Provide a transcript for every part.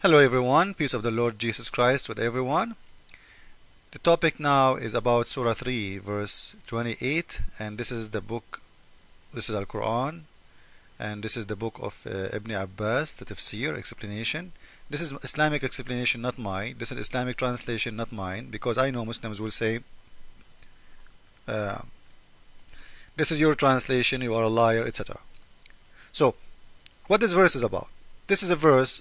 Hello everyone, peace of the Lord Jesus Christ with everyone. The topic now is about Surah 3 verse 28, and this is the book, this is Al-Quran, and this is the book of Ibn Abbas, the tafsir, explanation. This is Islamic explanation, not mine. This is Islamic translation, not mine, because I know Muslims will say, uh, this is your translation, you are a liar, etc. So, what this verse is about? This is a verse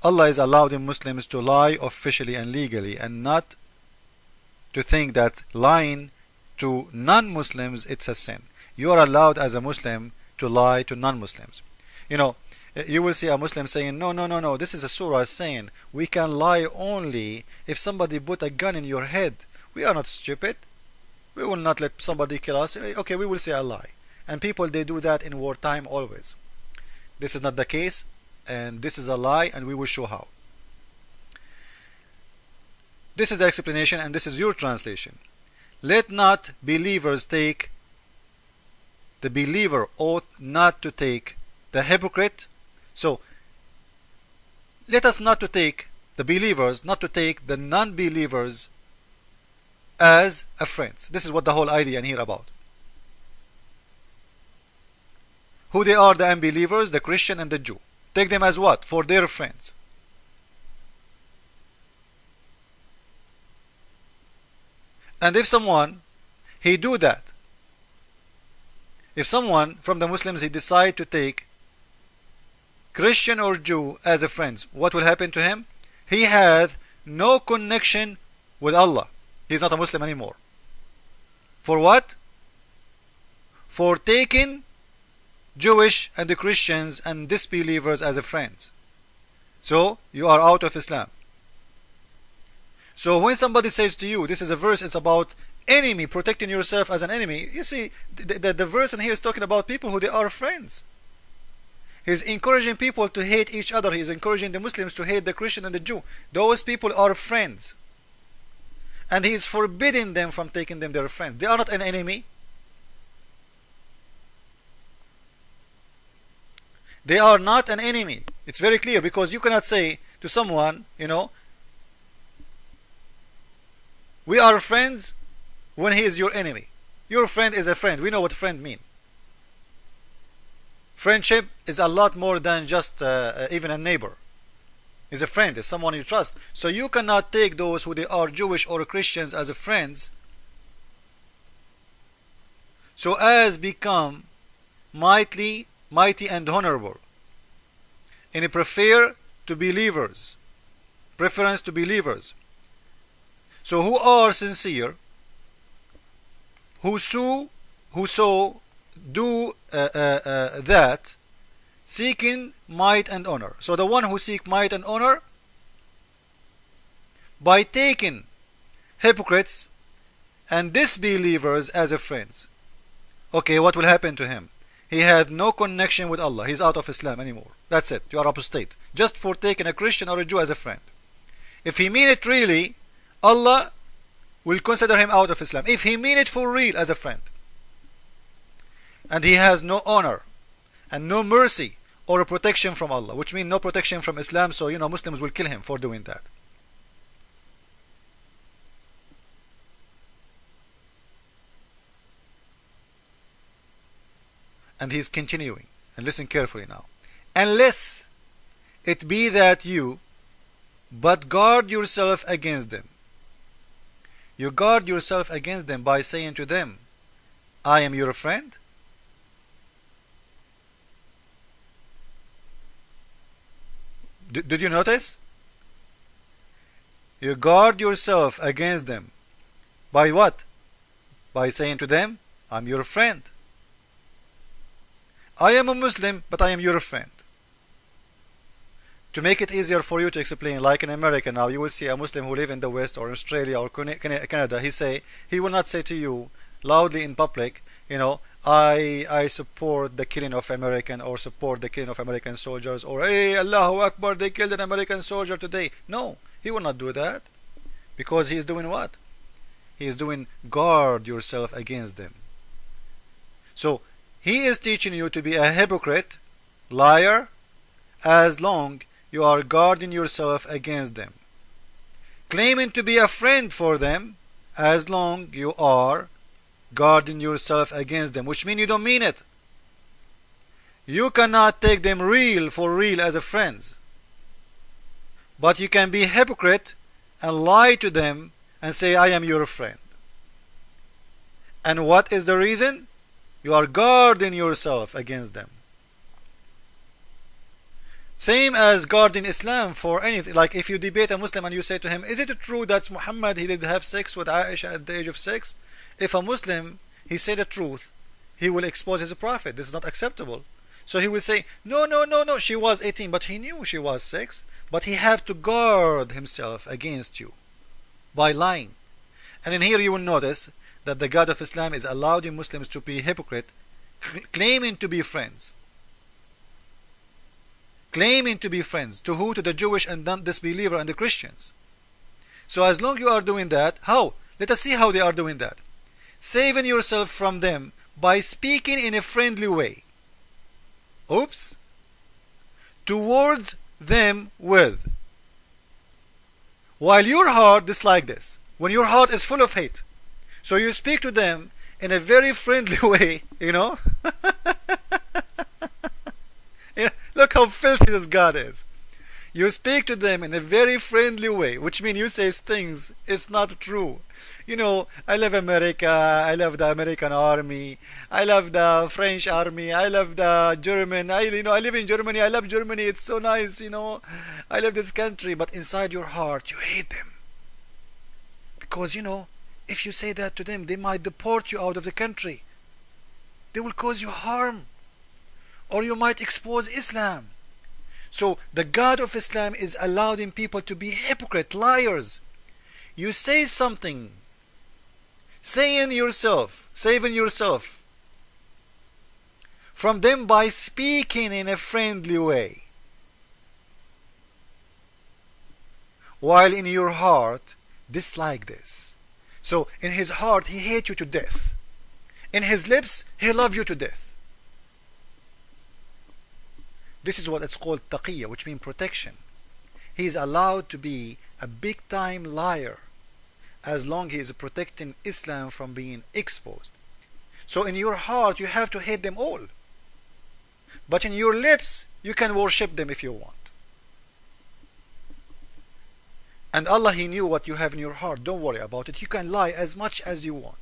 Allah is allowing Muslims to lie officially and legally, and not to think that lying to non-Muslims it's a sin. You are allowed as a Muslim to lie to non-Muslims. You know, you will see a Muslim saying, no, no, no, no, this is a surah saying we can lie only if somebody put a gun in your head. We are not stupid. We will not let somebody kill us. Okay, we will say a lie. And people, they do that in wartime always. This is not the case, and this is a lie, and we will show how. This is the explanation, and this is your translation. Let not believers take, the believer ought not to take the hypocrite. So let us not to take the believers, not to take the non-believers as a friends. This is what the whole idea in here about. Who they are, the unbelievers, the Christian and the Jew. Take them as what? For their friends. And if someone, he do that, if someone from the Muslims, he decide to take Christian or Jew as a friends, what will happen to him? He has no connection with Allah. He's not a Muslim anymore. For what? For taking Jewish and the Christians and disbelievers as a friends. So you are out of Islam. So when somebody says to you, this is a verse, it's about enemy, protecting yourself as an enemy, you see, the verse in here is talking about people who they are friends. He's encouraging people to hate each other. He's encouraging the Muslims to hate the Christian and the Jew. Those people are friends. And he's forbidding them from taking them their friends. They are not an enemy. They are not an enemy. It's very clear, because you cannot say to someone, you know, we are friends when he is your enemy. Your friend is a friend. We know what friend mean. Friendship is a lot more than just even a neighbor. Is a friend, is someone you trust. So you cannot take those who they are Jewish or Christians as a friends, so as become mighty and honorable, and prefer to believers, preference to believers. So who are sincere, who so do that, seeking might and honor. So the one who seek might and honor by taking hypocrites and disbelievers as a friends. Okay, what will happen to him? He had no connection with Allah. He's out of Islam anymore. That's it. You are apostate. Just for taking a Christian or a Jew as a friend. If he mean it really, Allah will consider him out of Islam. If he mean it for real as a friend. And he has no honor and no mercy or a protection from Allah, which means no protection from Islam. So, you know, Muslims will kill him for doing that. And he's continuing, and listen carefully now. Unless it be that you but guard yourself against them. You guard yourself against them by saying to them, I am your friend. Did you notice? You guard yourself against them by what? By saying to them, I'm your friend. I am a Muslim, but I am your friend. To make it easier for you to explain, like in America now, you will see a Muslim who live in the West or Australia or Canada. He will not say to you loudly in public, you know, I support the killing of American, or support the killing of American soldiers, or hey, Allahu Akbar, they killed an American soldier today. No, he will not do that, because he is doing what? He is doing guard yourself against them. So he is teaching you to be a hypocrite, liar, as long you are guarding yourself against them. Claiming to be a friend for them as long you are guarding yourself against them, which means you don't mean it. You cannot take them real for real as a friends, but you can be a hypocrite and lie to them and say, I am your friend. And what is the reason? You are guarding yourself against them. Same as guarding Islam for anything. Like if you debate a Muslim and you say to him, is it true that Muhammad, he did have sex with Aisha at the age of 6? If a Muslim, he say the truth, he will expose his prophet. This is not acceptable. So he will say, no, no, no, no, she was 18, but he knew she was 6. But he have to guard himself against you by lying. And in here you will notice that the God of Islam is allowing Muslims to be hypocrite, claiming to be friends. Claiming to be friends. To who? To the Jewish and disbeliever and the Christians. So as long you are doing that, how? Let us see how they are doing that. Saving yourself from them by speaking in a friendly way. Oops. Towards them with. While your heart dislike this. When your heart is full of hate. So you speak to them in a very friendly way, you know. Look how filthy this God is. You speak to them in a very friendly way, which means you say things it's not true. You know, I love America, I love the American army, I love the French army, I love the German, I live in Germany, I love Germany, it's so nice, I love this country, but inside your heart you hate them. Because if you say that to them, they might deport you out of the country. They will cause you harm. Or you might expose Islam. So the God of Islam is allowing people to be hypocrite, liars. You say something, saving yourself from them by speaking in a friendly way, while in your heart dislike this. So in his heart he hates you to death. In his lips he loves you to death. This is what it's called taqiyya, which means protection. He is allowed to be a big time liar as long he is protecting Islam from being exposed. So in your heart you have to hate them all. But in your lips you can worship them if you want. And Allah, He knew what you have in your heart. Don't worry about it. You can lie as much as you want.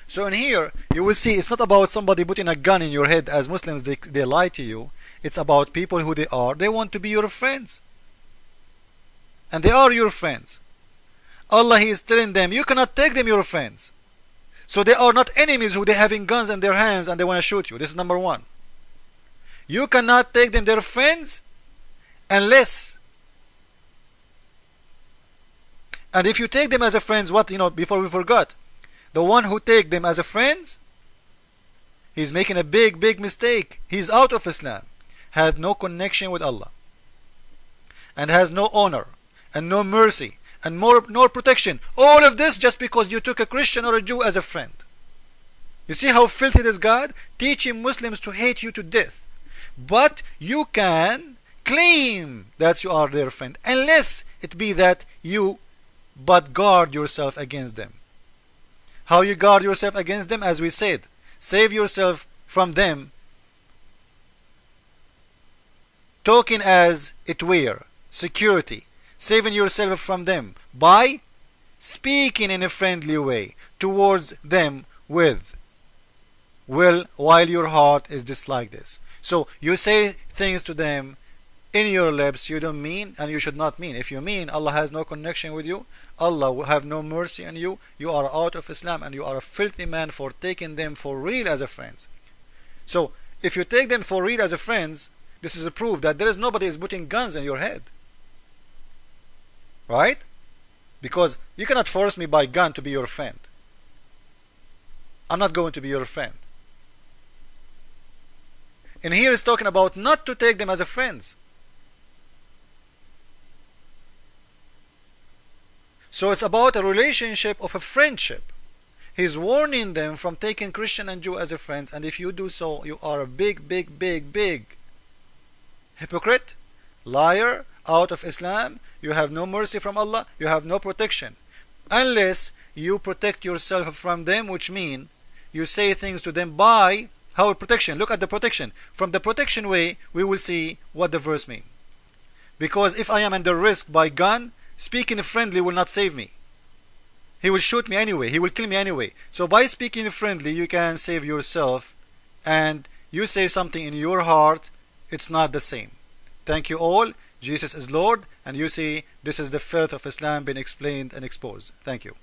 So in here, you will see it's not about somebody putting a gun in your head. As Muslims, they lie to you. It's about people who they are. They want to be your friends. And they are your friends. Allah, He is telling them, you cannot take them your friends. So they are not enemies who they having guns in their hands and they want to shoot you. This is number one. You cannot take them their friends unless... And if you take them as a friends, what, before we forgot, the one who take them as a friends, he's making a big mistake. He's out of Islam, had no connection with Allah, and has no honor, and no mercy, and nor protection. All of this just because you took a Christian or a Jew as a friend. You see how filthy this God? Teaching Muslims to hate you to death. But you can claim that you are their friend, unless it be that you but guard yourself against them. How you guard yourself against them? As we said, save yourself from them, talking as it were, security, saving yourself from them by speaking in a friendly way towards them with, while your heart is dislike this. So you say things to them in your lips you don't mean and you should not mean. If you mean, Allah has no connection with you, Allah will have no mercy on you, you are out of Islam and you are a filthy man for taking them for real as a friends. So if you take them for real as a friends, this is a proof that there is nobody is putting guns in your head. Right? Because you cannot force me by gun to be your friend. I'm not going to be your friend. And here is talking about not to take them as a friends. So it's about a relationship of a friendship. He's warning them from taking Christian and Jew as a friends, and if you do so, you are a big hypocrite, Liar, out of Islam. You have no mercy from Allah. You have no protection. Unless you protect yourself from them, which mean you say things to them by how protection. Look at the protection. From the protection way, we will see what the verse means. Because if I am under risk by gun, speaking friendly will not save me. He will shoot me anyway. He will kill me anyway. So by speaking friendly, you can save yourself. And you say something in your heart, it's not the same. Thank you all. Jesus is Lord. And you see, this is the faith of Islam being explained and exposed. Thank you.